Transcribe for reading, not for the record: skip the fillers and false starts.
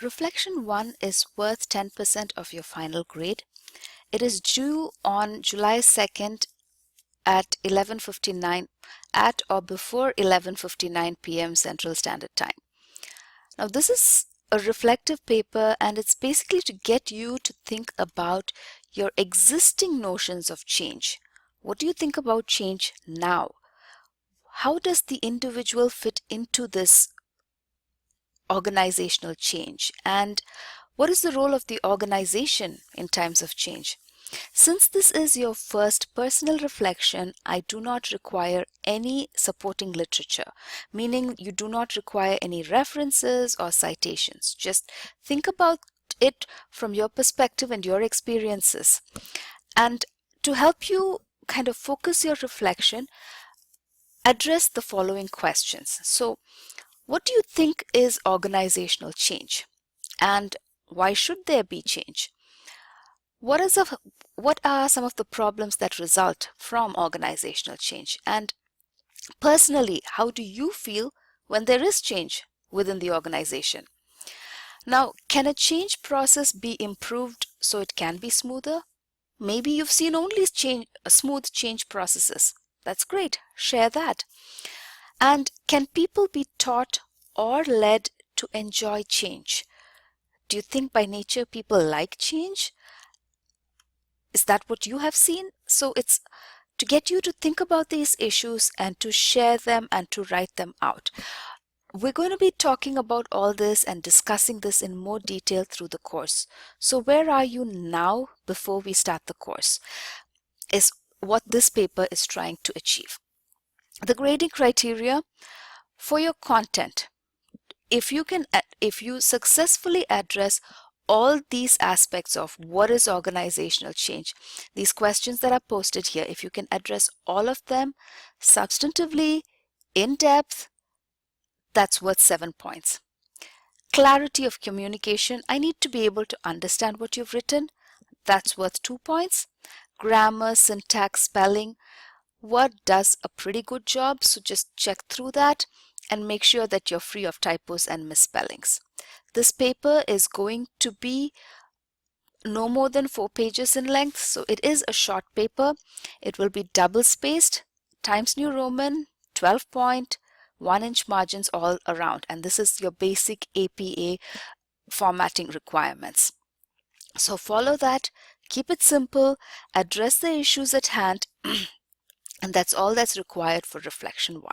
Reflection 1 is worth 10% of your final grade. It is due on July 2nd at 11:59 at or before 11:59 p.m. Central Standard Time. Now this is a reflective paper and it's basically to get you to think about your existing notions of change. What do you think about change now? How does the individual fit into this organizational change? And what is the role of the organization in times of change? Since this is your first personal reflection, I do not require any supporting literature, meaning you do not require any references or citations. Just think about it from your perspective and your experiences. And to help you kind of focus your reflection, address the following questions. So, what do you think is organizational change? And why should there be change? What are some of the problems that result from organizational change? And personally, how do you feel when there is change within the organization? Now, can a change process be improved so it can be smoother? Maybe you've seen only smooth change processes. That's great. Share that. And can people be taught or led to enjoy change? Do you think by nature people like change? Is that what you have seen? So it's to get you to think about these issues and to share them and to write them out. We're going to be talking about all this and discussing this in more detail through the course. So where are you now before we start the course is what this paper is trying to achieve. The grading criteria for your content. If you successfully address all these aspects of what is organizational change, these questions that are posted here, if you can address all of them substantively, in depth, that's worth 7 points. Clarity of communication, I need to be able to understand what you've written, that's worth 2 points. Grammar, syntax, spelling, Word does a pretty good job, so just check through that and make sure that you're free of typos and misspellings. This paper is going to be no more than 4 pages in length, so it is a short paper. It will be double spaced, Times New Roman, 12 point, 1-inch margins all around, and this is your basic APA formatting requirements. So follow that, keep it simple, address the issues at hand, and that's all that's required for Reflection 1.